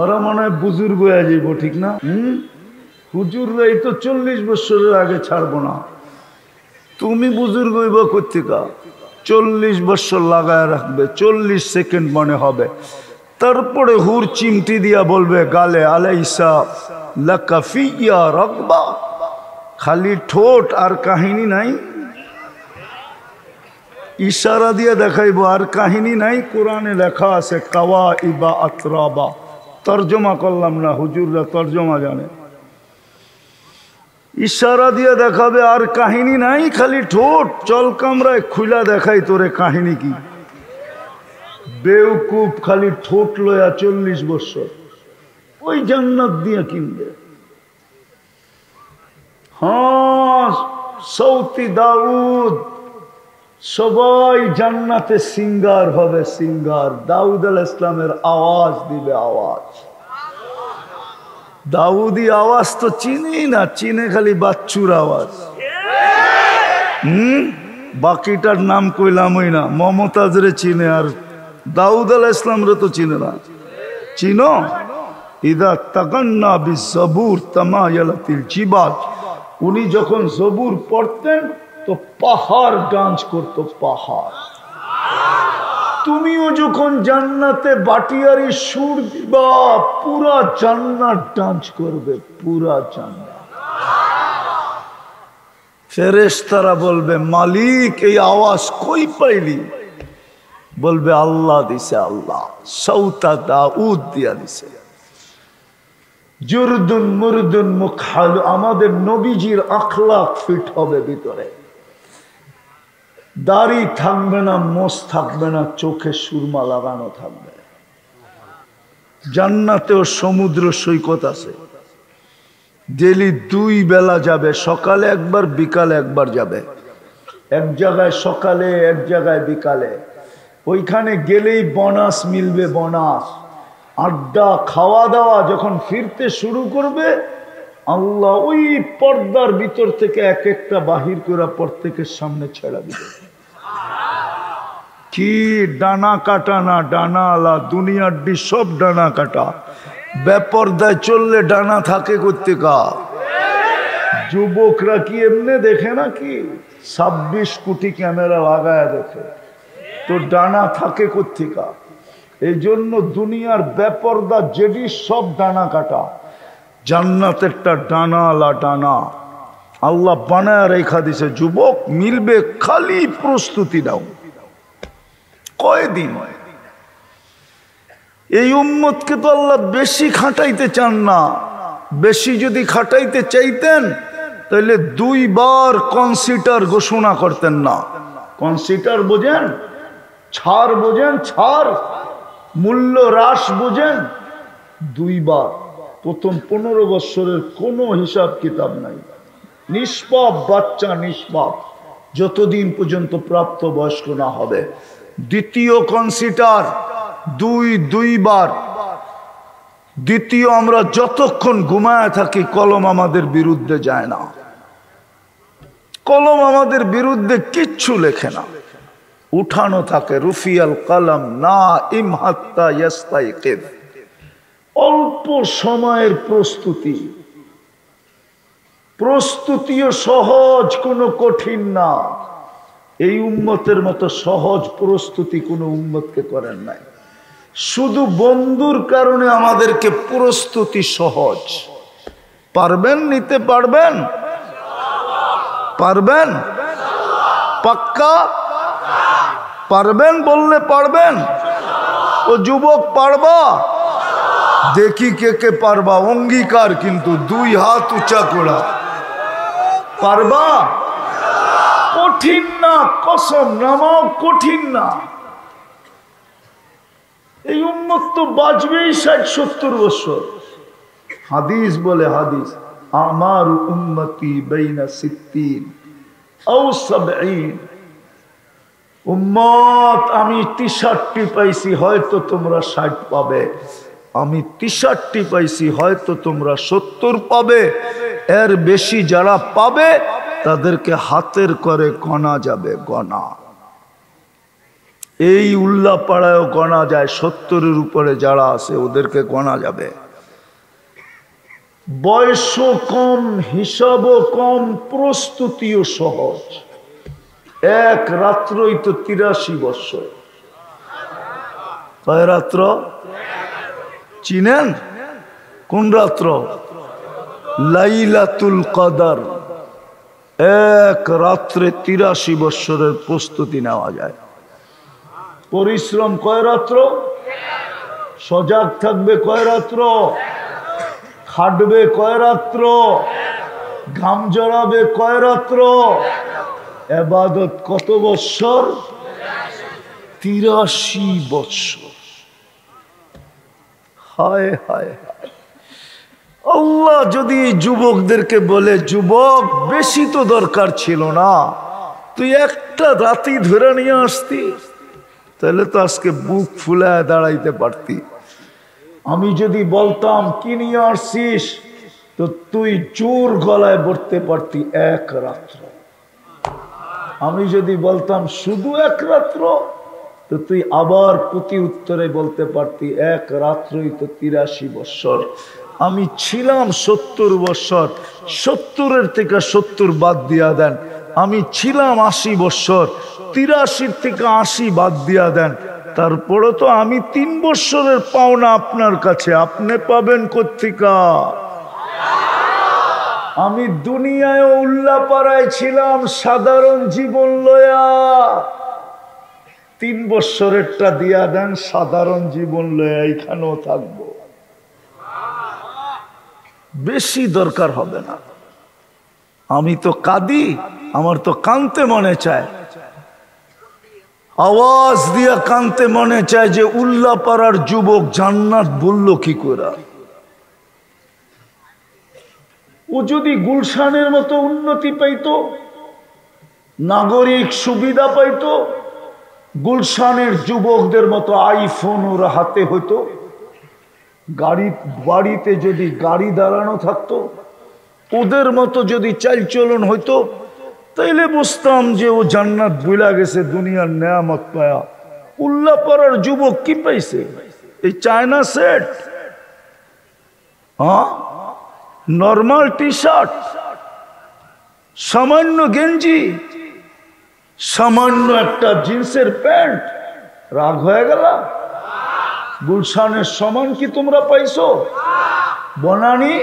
ওরা মনে হয় বুজুর্গ হয়ে যাইব, ঠিক না? হুজুররা এই তো 40 বছরের আগে ছাড়বো না। তুমি বুজুর্গ হইব কোথেকা? 40 বছর লাগায় রাখবে, 40 সেকেন্ড মনে হবে। তারপরে হুর চিমটি দিয়া বলবে গালে, আলাইসা লাকা ফিয়া রাগবা। খালি ঠোঁট আর কাহিনী নাই, ইশারা দিয়ে দেখাইবো আর কাহিনী নাই। কোরআনে লেখা আছে কাওয়া ইবা আতরাবা। তর্জমা করলাম না, হুজুররা তর্জমা জানে। ইশারা দিয়ে দেখাবে আর কাহিনী নাই, খালি ঠোঁট। চল কামরায় খুলা দেখাই তোরে কাহিনী কি। বেউকুফ খালি ঠোঁট লয়া 40 বছর ওই জান্নাত দিয়ে কিনবে। হ্যাঁ, সৌতি দাউদ সবাই জান্নাতে সিঙ্গার হবে, সিঙ্গার। দাউদ আলাইহিস সালামের আওয়াজ দিবে, আওয়াজ। দাউদি আওয়াজ তো চিনি না, চিনে খালি বাচ্চুর আওয়াজ। বাকিটার নাম কইলামই না। মমতাজরে চিনে, আর দাউদ আলাইহিস সালামরে তো চিনে না। চিনো? ইদা তাগান্না বিজবুর তামায়ালাতিল জিবাল। উনি যখন জবুর পড়তেন তো পাহাড় ডান্স করতো, পাহাড়। তুমিও যখন জান্নাতে বাটিয়ারি সুর দিবা, পুরা জান্নাত ডান্স করবে, পুরা জান্নাত। ফেরেশতারা বলবে মালিক এই আওয়াজ কই পাইলি? বলবে আল্লাহ দিছে, আল্লাহ সৌতা দাউদ দিয়া দিছে। জুরদুন মুরদুন মুখাল, আমাদের নবীজির আখলাক ফিট হবে ভিতরে। দাড়ি থাকবে না, মোষ থাকবে না, চোখে সুরমা লাগানো থাকবে। জান্নাতেও সমুদ্র সৈকত আছে। ডেলি 2 বেলা যাবে, সকালে একবার বিকালে একবার যাবে। এক জায়গায় সকালে, এক জায়গায় বিকালে। ওইখানে গেলেই বোনাস মিলবে, বোনাস। আড্ডা খাওয়া দাওয়া যখন ফিরতে শুরু করবে, আল্লাহ ওই পর্দার ভিতর থেকে এক একটা বাহির করে প্রত্যেকের সামনে ছেড়া দিবে। কি ডানা কাটা না, ডানা আলা, দুনিয়ার ডি সব ডানা কাটা। বেপর্দায় চললে ডানা থাকে কোত্থেকা? যুবকরা কি এমনি দেখে না কি? 26 কোটি ক্যামেরা লাগায় দেখে, তো ডানা থাকে কোত্থেকা? এই জন্য দুনিয়ার বেপর্দা যেডি সব ডানা কাটা। জান্নাতেরটা ডানা আলা ডানা আল্লাহ বানায় রেখা দিছে। যুবক মিলবে, খালি প্রস্তুতি নাও। কয়দিন? এই উম্মতকে তো আল্লাহ বেশি খাটাইতে চান না। বেশি যদি খাটাইতে চাইতেন তাহলে 2 বার কনসিডার ঘোষণা করতেন না। কনসিডার বোঝেন? ছাড় বোঝেন? ছাড়, মূল্য হ্রাস বোঝেন? 2 বার। প্রথম 15 বছরের কোনো হিসাব কিতাব নাই, নিষ্পাপ বাচ্চা, নিষ্পাপ, যতদিন পর্যন্ত প্রাপ্ত বয়স্ক না হবে। দ্বিতীয় কনসিডার 2 বার। দ্বিতীয়, আমরা যতক্ষণ ঘুমায় থাকি কলম আমাদের বিরুদ্ধে যায় না। কলম আমাদের বিরুদ্ধে কিচ্ছু লেখে না, উঠানো থাকে। রুফিয়াল কলম না ইমহাত্তা ইয়াস্তাইকিদ। অল্প সময়ের প্রস্তুতি, প্রস্তুতিও সহজ, কোনো কঠিন না। এই উম্মতের মতো সহজ প্রস্তুতি কোনো উম্মতকে করেন নাই। শুধু বন্ধুর কারণে আমাদেরকে প্রস্তুতি সহজ। পারবেন? নিতে পারবেন? পারবেন? পাক্কা পারবেন? বললে পারবেন? ও যুবক পারবা? দেখি কে কে পারবা। অঙ্গীকার কিন্তু 2 হাত উঁচা করা। পারবা? কঠিন না, কসম নামাও কঠিন না। এই উম্মত তো বাঁচবেই 60-70 বছর। হাদিস বলে, হাদিস আমার উম্মতি বাইনা 60 আও 70। উম্মত আমি 63টি পাইছি, হয়তো তোমরা 60 পাবে। আমি 63টি পাইছি, হয়তো তোমরা 70 পাবে। এর বেশি যারা পাবে তাদেরকে হাতের করে গণা যাবে, গণা। এই উল্লাপাড়ায়ও গণা যায়, 70-এর উপরে যারা আছে ওদেরকে গণা যাবে। বয়সও কম, হিসাবও কম, প্রস্তুতিও সহজ। এক রাত্রই তো 83 বছর। কয় রাত্র চিনেন? কোন রাত্র? লাইলাতুল কদর। এক রাত্রে 83 বছরের প্রস্তুতি নেওয়া যায়। পরিশ্রম কয় রাত্র? সজাগ থাকবে কয় রাত্র? খাটবে কয় রাত্র? ঘাম জড়াবে কয় রাত্র? ইবাদত কত বছর? 83 বছর। হায় হায় হায়। আল্লাহ যদি যুবকদেরকে বলে, যুবক বেশি তো দরকার ছিল না, তুই একটা রাতি ধরে নিয়ে আসতি, তাহলে তো আজকে বুক ফুলায় দাঁড়াইতে পারতি। আমি যদি বলতাম কি নিয়ে আসছিস, তো তুই জোর গলায় বলতে পারতি এক রাত্র। আমি যদি বলতাম শুধু এক রাত্র, তো তুই আবার প্রতি উত্তরে বলতে পারতি এক রাত্রই তো 83 বছর। আমি ছিলাম 70 বছর, 70-এর থেকে 70 বাদ দিয়া দেন। আমি ছিলাম 80 বছর, 83 থেকে 80 বাদ দিয়া দেন। তারপরে তো আমি 3 বছরের পাওনা আপনার কাছে, আপনি পাবেন কোত্থেকা? আমি দুনিয়ায় উল্লাপাড়ায় ছিলাম সাধারণ জীবন লয়া। 3 বছরেরটা দিয়া দেন, সাধারণ জীবন লয়া এখানেও থাকবো। বেশি দরকার হবে না। আমি তো কাঁদি, আমার তো কাঁদতে মনে চায়, আওয়াজ দিয়া কাঁদতে মনে চায় যে উল্লাপাড়ার যুবক জান্নাত বলল কি করে। ও যদি গুলশানের মতো উন্নতি পাইতো, নাগরিক সুবিধা পাইতো, গুলশানের যুবকদের মতো আইফোন ওর হাতে হইতো, বাড়িতে যদি গাড়ি দাঁড়ানো থাকতো, ওদের মতো যদি চালচলন হইতো, তাইলে বুঝতাম যে ও জান্নাত ভুলা গেছে দুনিয়ার নেয়ামত পায়া। উল্লাপাড়ার যুবক কি পাইছে? এই চায়না সেট, হ্যাঁ, নর্মাল টি শার্ট, সামান্য গেঞ্জি, সামান্য একটা জিন্সের প্যান্ট। রাগ হয়ে গেল? গুলশানের সমান কি তোমরা পাইছো? বনানী,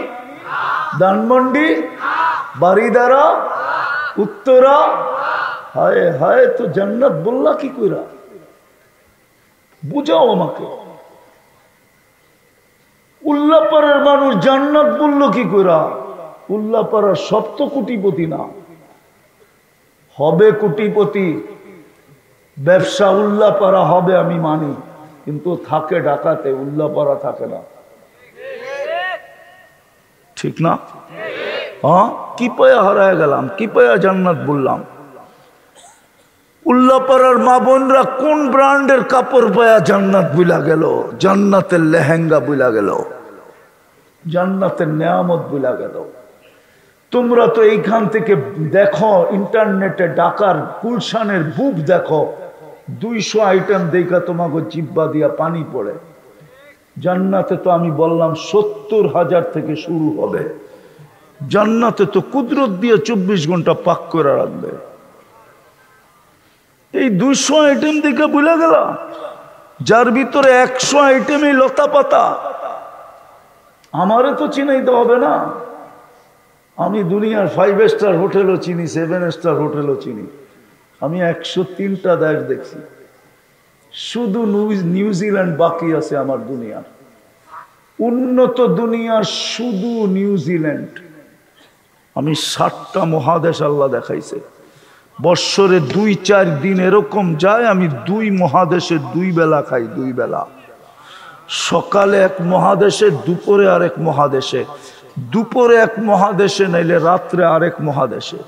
ধানমন্ডি, বারিদারা, উত্তরা, হায় হায়, তো জান্নাত বললা কি কইরা? বুঝাও আমাকে। উল্লাপাড়ার মানুষ জান্নাত বলল কি কইরা? উল্লাপাড়ার সব তো কোটিপতি না। হবে কোটিপতি, ব্যবসা উল্লাপাড়া হবে আমি মানি, কিন্তু থাকে ঢাকাতে, উল্লাপাড়া থাকে না। ঠিক না? হ্যাঁ, কি পায়া হারায় গেলাম, কি পায়া জান্নাত বললাম। উল্লাপাড়ার মা বোনরা কোন ব্র্যান্ডের কাপড় পায়া জান্নাত বুলা গেল, জান্নাতের লেহেঙ্গা বুলা গেল, জান্নাতের নেয়ামত বুলা গেল। তোমরা তো এইখান থেকে দেখো, ইন্টারনেটে ঢাকার গুলশানের বুক দেখো, 200 আইটেম দেখা তোমাকে জিব্বা দিয়া পানি পড়ে। জান্নাতে তো আমি বললাম 70,000 থেকে শুরু হবে। জান্নাতে তো কুদরত দিয়ে 24 ঘন্টা পাক করে রাখবে। এই 200 আইটেম দেখে ভুলে গেল, যার ভিতরে 100 আইটেমই লতা পাতা। আমারে তো চিনাইতে হবে না। আমি দুনিয়ার 5 স্টার হোটেলও চিনি, 7 স্টার হোটেলও চিনি। আমি 103টা দেশ দেখছি। শুধু নিউজিল্যান্ড বাকি আছে আমার দুনিয়ার। উন্নত দুনিয়ার শুধু নিউজিল্যান্ড। আমি 7টা মহাদেশ আল্লাহ দেখাইছে। বৎসরে 2-4 দিন এরকম যায় আমি 2 মহাদেশে 2 বেলা খাই, 2 বেলা, সকালে এক মহাদেশে, দুপুরে আরেক মহাদেশে, দুপুরে এক মহাদেশে, নাইলে রাত্রে আরেক মহাদেশে।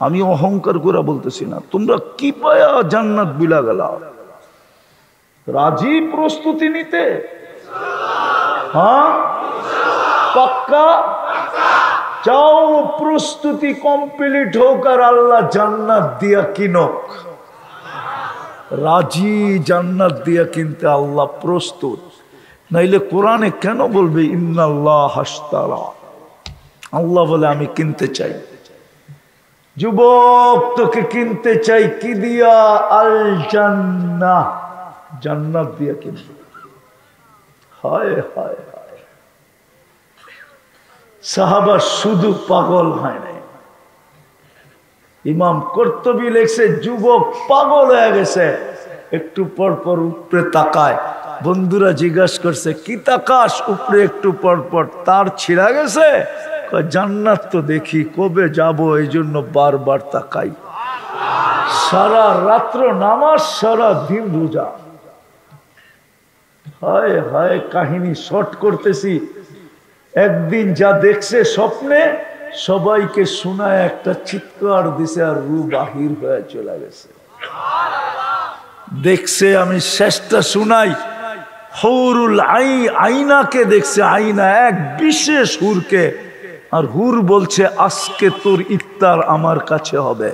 আমি অহংকার করে বলতেছি না। তোমরা কি পায়া জান্নাত বিলা গেলা? রাজি প্রস্তুতি নিতে? হ্যাঁ, পাক্কা চাও? প্রস্তুতি কমপ্লিট হোক আর আল্লাহ জান্নাত দিয়া কিনক। রাজি জান্নাত দিয়া কিনতে আল্লাহ প্রস্তুত। নাইলে কোরআনে কেন বলবে ইন্নাল্লাহ হাশতারা? আল্লাহ বলে আমি কিনতে চাই। যুবক, তোকে কিনতে চাই কি দিয়া? আল জান্নাহ, জান্নাত দিয়া কিনতে। হায় হায় হায়, সাহাবা শুধু পাগল হয় নাই। ইমাম কর্তুবী লেখছে যুবক পাগল হয়ে গেছে। একটু পর পর উপরে তাকায়। বন্ধুরা জিজ্ঞাসা করছে কি তাকাস উপরে? একটু পর পর তার ছিঁড়া গেছে। জান্নাত তো দেখি, কবে যাব এই জন্য বারবার তাকাই। সারা রাত্র নামাজ, সারা দিন রোজা। হায় হায়, কাহিনী শর্ট করতেছি। একদিন যা দেখছে স্বপ্নে, সবাইকে শোনায় একটা চিৎকার দিছে আর রু বাহির হয়ে চলে গেছে। দেখছে, আমি শেষটা শুনাই। হুরুল আইনাকে দেখছে, আইনা এক বিশেষ হুরকে। আর হুর বলছে আজকে তোর ইফতার আমার কাছে হবে।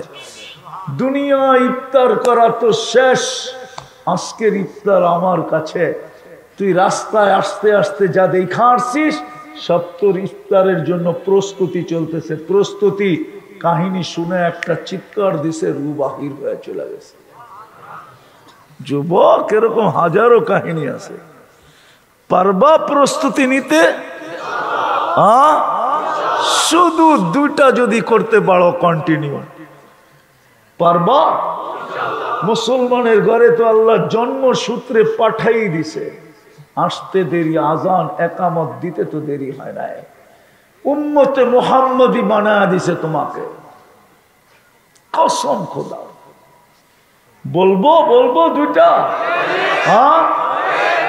দুনিয়া ইফতার করা তো শেষ, আজকের ইফতার আমার কাছে। তুই রাস্তায় আসতে আসতে যা দেখা আসছিস সব তোর ইফতারের জন্য প্রস্তুতি চলতেছে। প্রস্তুতি। কাহিনী শুনে একটা চিৎকার দিছে, রু বাহির হয়ে চলে গেছে। যুবক, এরকম হাজারো কাহিনী আছে। পারবা প্রস্তুতি নিতে? শুধু 2টা যদি করতে পারো কন্টিনিউ, পারবা? মুসলমানের ঘরে তো আল্লাহ জন্মসূত্রে পাঠাই দিছে। আসতে দেরি, আজান একামত দিতে তো দেরি হয় নাই। উম্মতে মুহাম্মদী বানায়া দিছে তোমাকে। কসম খোদা। বলবো 2টা? হ্যাঁ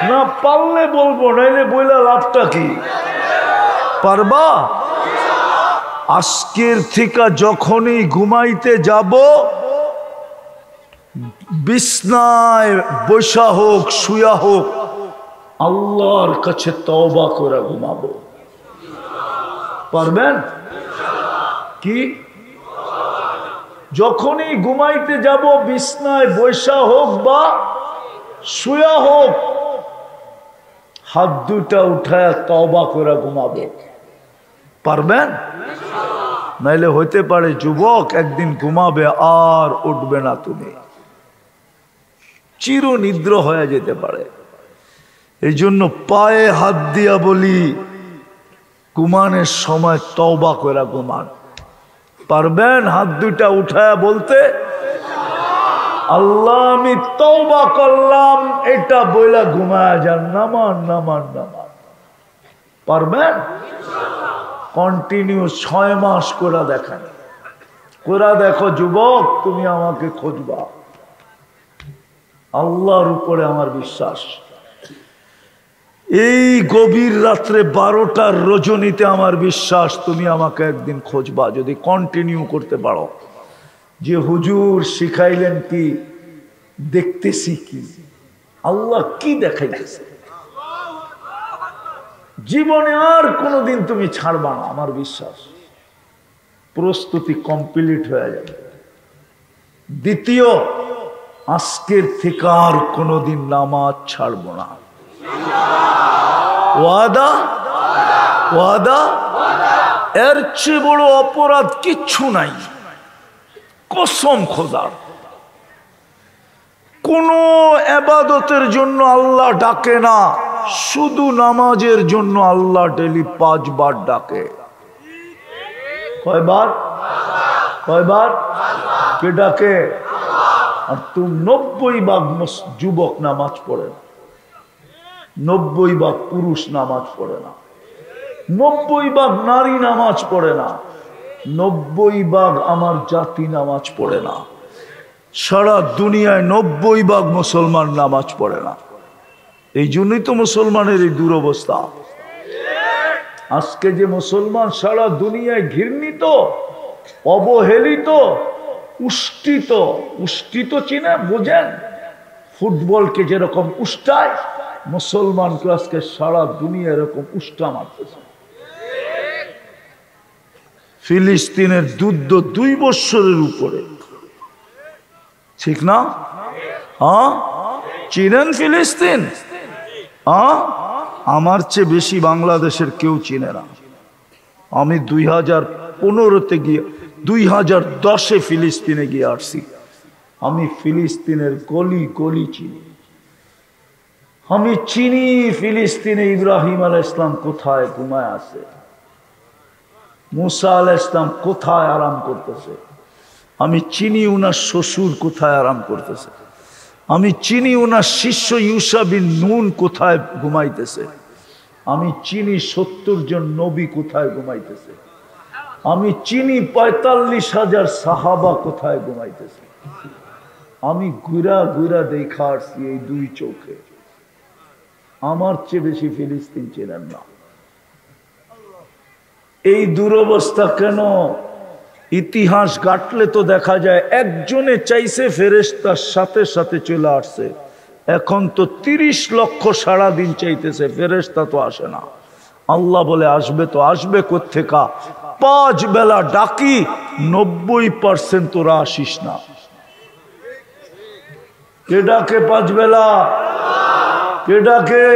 না, পারলে বলবো, নাইলে বইলা লাভটা কি? পারবা? আজকের থেকে যখনই ঘুমাইতে যাব, বিছনায় বসা হোক শুয়া হোক, আল্লাহর কাছে তওবা করে ঘুমাবো। পারবেন কি? যখনই ঘুমাইতে যাব, বিছনায় বসা হোক বা শুয়া হোক, হাত 2টা উঠায় তওবা করে ঘুমাবো। পারবেন? নাইলে হইতে পারে যুবক একদিন ঘুমাবে আর উঠবে না, তুমি চিরনিদ্র হয়ে যেতে পারে। এই জন্য পায়ে হাত দিয়া বলি, ঘুমানোর সময় তওবা করে ঘুমান। পারবেন হাত 2টা উঠায় বলতে আল্লাহ আমি তওবা করলাম, এটা বইলা ঘুমায় যান, নামান নামান নামান। পারবেন? কন্টিনিউ 6 মাস করে দেখেন, করে দেখো যুবক, তুমি আমাকে খুঁজবা। আল্লাহর উপরে আমার বিশ্বাস। এই গভীর রাত্রে 12টার রজনীতে আমার বিশ্বাস তুমি আমাকে একদিন খুঁজবা, যদি কন্টিনিউ করতে পারো। যে হুজুর শিখাইলেন কি, দেখতেছি কি, আল্লাহ কি দেখাইতেছে, জীবনে আর কোনোদিন তুমি ছাড়বা না, আমার বিশ্বাস। প্রস্তুতি কমপ্লিট হয়ে যাবে। দ্বিতীয়, আজকের থেকে আর কোনোদিন নামাজ ছাড়বো না। ওয়াদা? ওয়াদা? এর চেয়ে বড় অপরাধ কিচ্ছু নাই, কসম খোদার। কোন ইবাদতের জন্য আল্লাহ ডাকে না, শুধু নামাজের জন্য আল্লাহ ডেলি 5 বার ডাকে। কয়বার? কয়বার? কে ডাকে? আর তুমি 90% যুবক নামাজ পড়ে না, 90% পুরুষ নামাজ পড়ে না, 90% নারী নামাজ পড়ে না। 90% আমার জাতি নামাজ পড়ে না। সারা দুনিয়ায় 90% মুসলমান নামাজ পড়ে না। এই জন্যই তো মুসলমানের এই দুরবস্থা। আজকে যে মুসলমান সারা দুনিয়ায় ঘৃণিত, অবহেলিত, উষ্টিত। উষ্টিত চিনে বোঝেন? ফুটবলকে যেরকম উষ্টায়, মুসলমানকে আজকে সারা দুনিয়া এরকম উষ্টা মারতেছে। ফিলিস্তিনের যুদ্ধ 2 বছরের উপরে, ঠিক না? হ্যাঁ, চিনেন ফিলিস্তিন? হ্যাঁ, আমার চেয়ে বেশি বাংলাদেশের কেউ চিনে না। আমি 2015-তে গিয়ে 2010-এ ফিলিস্তিনে গিয়ে আসছি। আমি ফিলিস্তিনের গলি গলি চিনি। আমি চিনি ফিলিস্তিনে ইব্রাহিম আলাইহিস সালাম কোথায় ঘুমায় আছে, মুসা আলাইহিস সালাম কোথায় আরাম করতেছে। আমি চিনি উনার শ্বশুর কোথায় আরাম করতেছে। আমি চিনি উনার শিষ্য ইউসা বিন নুন কোথায় ঘুমাইতেছে। আমি চিনি 70 জন নবী কোথায় ঘুমাইতেছে। আমি চিনি 45,000 সাহাবা কোথায় ঘুমাইতেছে। আমি ঘুরা ঘুরা দেখা আসছি এই 2 চোখে। আমার চেয়ে বেশি ফিলিস্তিন চেনেন না। এই দুরবস্থা কেন? ইতিহাস ঘাটলে তো দেখা যায় একজনে চাইছে ফেরেশতার সাথে সাথে চলে আসছে। এখন তো 30 লক্ষ সারাদিন চাইতেছে, ফেরেশতা তো আসে না। আল্লাহ বলে আসবে তো আসবে কোত্থেকা? 5 বেলা ডাকি, 90% তোরা আসিস না। কে ডাকে 5 বেলা? কে ডাকে?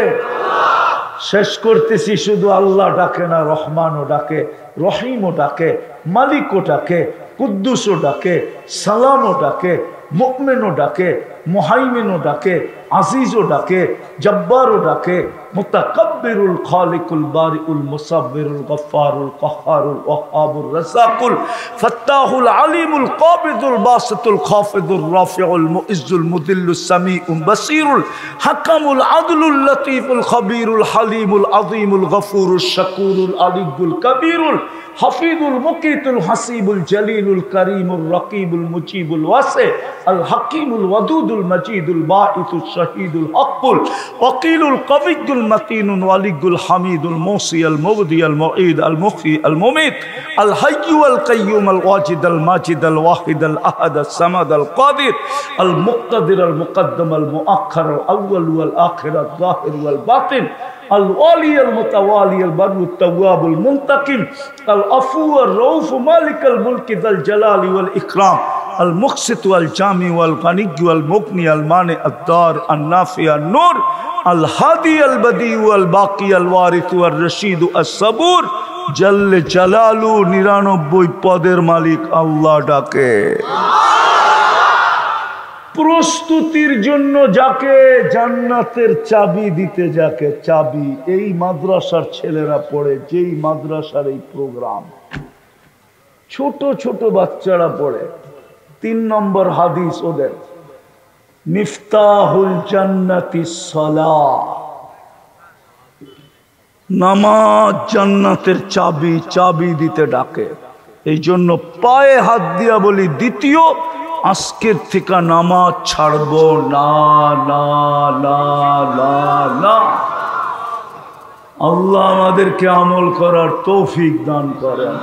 শেষ করতেছি, শুধু আল্লাহ ডাকে না, রহমানও ডাকে, রহিমও ডাকে, মালিকও ডাকে, কুদ্দুসও ডাকে, সালামও ডাকে, মুমিনও ডাকে, মুহাইমিনও ডাকে, আজিজও ডাকে, জব্বারও ডাকে, মুতাকাব্বিরুল খালিকুল বারিউল মুসাব্বিরুল গফফারুল কাহ্হারুল ওয়াহ্হাবুর রাযাকুল ফাত্তাহুল আলিমুল কাবিদুল বাসিতুল খাফিদুর রাফিউল মুইজ্জুল মুদিল্লুস সামিউল বাসিরুল হাকামুল আদলুল লতীফুল খাবীরুল হালিমুল আযীমুল গফুরুশ শাকুরুল আলিয়ুল কবীরুল হাফিজুল মুকিতুল হাসিবুল জলিলুল করিমুর রকিবুল মুজিবুল ওয়াসি আল হাকিমুল ওয়াদুদুল মজিদুল বাঈতুশ শাহীদুল হকুল ওয়াকিলুল কবিয়ুল মতিনুল ওয়ালিয়ুল হামিদুল মুসি আল মুবদি আল মুঈদ আল মুখি আল মুমিত আল হাইয়্যু আল কাইয়্যুম আল ওয়াজিদ আল মাজিদ আল ওয়াহিদ আল আহাদ আল সামাদ আল কাদির আল মুক্তাদির আল মুকদ্দম আল মুআখ্খার আল আউয়াল ওয়াল আখির আল যাহির ওয়াল বাতিন الوالي المتوالي البر التواب المنتقم العفو الرؤوف مالك الملك ذا الجلال والإكرام المقسط والجامع والغني والمغني المانع الدار النافع النور الهادي البديع والباقي الوارث والرشيد الصبور جل جلاله 99 পদের মালিক আল্লাহ ডাকে। প্রস্তুতির জন্য যাকে, জান্নাতের চাবি দিতে যাকে, চাবি। এই মাদ্রাসার ছেলেরা পড়ে, যেই মাদ্রাসার এই প্রোগ্রাম, ছোট ছোট বাচ্চারা পড়ে। 3 নম্বর হাদিস ওদের, মিফতাহুল জান্নাতিস সালাহ, নামাজ জান্নাতের চাবি, চাবি দিতে ডাকে। এই জন্য পায়ে হাত দিয়া বলি, দ্বিতীয়, আজকের থেকে নামাজ ছাড়বো না, না, না, না, না। আল্লাহ আমাদেরকে আমল করার তৌফিক দান করেন।